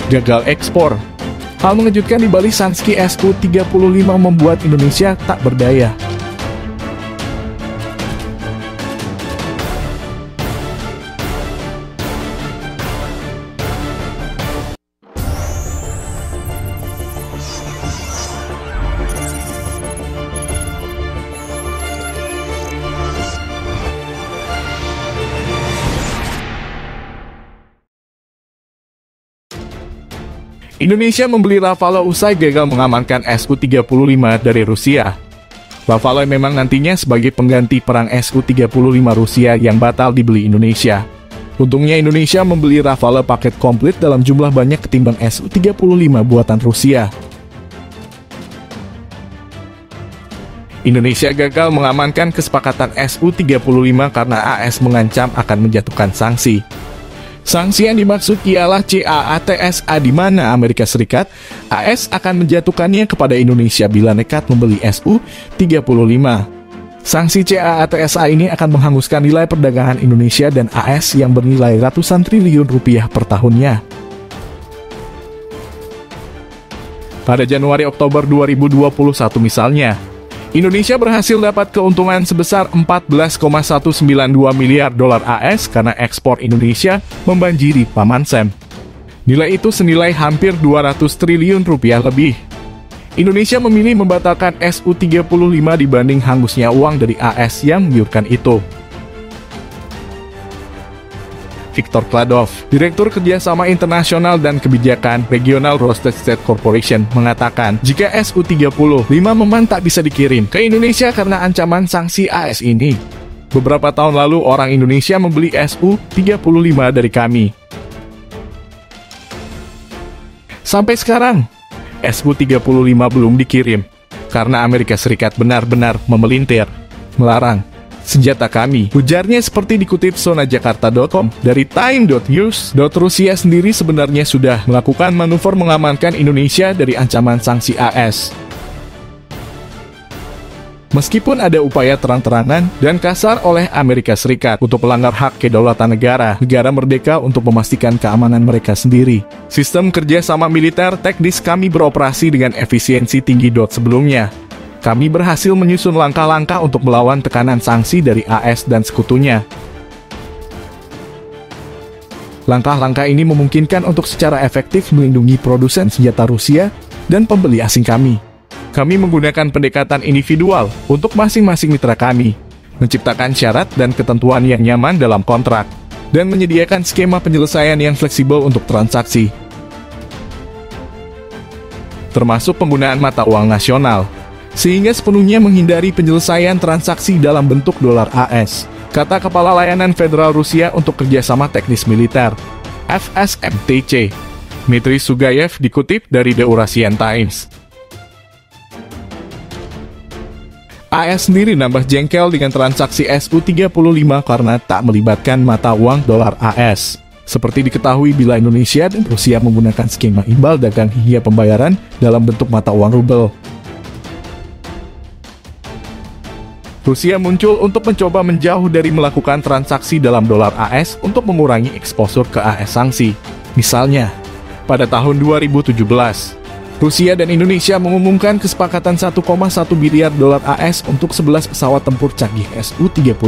gagal ekspor. Hal mengejutkan di balik sanksi Su-35 membuat Indonesia tak berdaya. Indonesia membeli Rafale usai gagal mengamankan Su-35 dari Rusia. Rafale memang nantinya sebagai pengganti perang Su-35 Rusia yang batal dibeli Indonesia. Untungnya Indonesia membeli Rafale paket komplit dalam jumlah banyak ketimbang Su-35 buatan Rusia. Indonesia gagal mengamankan kesepakatan Su-35 karena AS mengancam akan menjatuhkan sanksi. Sanksi yang dimaksud ialah CAATSA di mana Amerika Serikat, AS akan menjatuhkannya kepada Indonesia bila nekat membeli Su-35. Sanksi CAATSA ini akan menghanguskan nilai perdagangan Indonesia dan AS yang bernilai ratusan triliun rupiah per tahunnya. Pada Januari-Oktober 2021 misalnya, Indonesia berhasil dapat keuntungan sebesar 14,192 miliar dolar AS karena ekspor Indonesia membanjiri Paman Sam. Nilai itu senilai hampir 200 triliun rupiah lebih. Indonesia memilih membatalkan Su-35 dibanding hangusnya uang dari AS yang menggiurkan itu. Viktor Kladov, Direktur Kerjasama Internasional dan Kebijakan Regional Roasted State Corporation, mengatakan jika Su-35 memang tak bisa dikirim ke Indonesia karena ancaman sanksi AS ini. Beberapa tahun lalu orang Indonesia membeli Su-35 dari kami. Sampai sekarang, Su-35 belum dikirim karena Amerika Serikat benar-benar memelintir, melarang senjata kami. Ujarnya seperti dikutip sonajakarta.com. Dari time.news, Rusia sendiri sebenarnya sudah melakukan manuver mengamankan Indonesia dari ancaman sanksi AS. Meskipun ada upaya terang-terangan dan kasar oleh Amerika Serikat untuk melanggar hak kedaulatan negara merdeka untuk memastikan keamanan mereka sendiri. Sistem kerjasama militer teknis kami beroperasi dengan efisiensi tinggi. Sebelumnya, kami berhasil menyusun langkah-langkah untuk melawan tekanan sanksi dari AS dan sekutunya. Langkah-langkah ini memungkinkan untuk secara efektif melindungi produsen senjata Rusia dan pembeli asing kami. Kami menggunakan pendekatan individual untuk masing-masing mitra kami, menciptakan syarat dan ketentuan yang nyaman dalam kontrak, dan menyediakan skema penyelesaian yang fleksibel untuk transaksi, termasuk penggunaan mata uang nasional, sehingga sepenuhnya menghindari penyelesaian transaksi dalam bentuk dolar AS, kata Kepala Layanan Federal Rusia untuk Kerjasama Teknis Militer, FSMTC, Dmitry Sugayev, dikutip dari The Eurasian Times. AS sendiri nambah jengkel dengan transaksi Su-35 karena tak melibatkan mata uang dolar AS. Seperti diketahui bila Indonesia dan Rusia menggunakan skema imbal dagang hingga pembayaran dalam bentuk mata uang rubel. Rusia muncul untuk mencoba menjauh dari melakukan transaksi dalam dolar AS untuk mengurangi eksposur ke AS sanksi. Misalnya, pada tahun 2017, Rusia dan Indonesia mengumumkan kesepakatan 1,1 miliar dolar AS untuk 11 pesawat tempur canggih Su-35.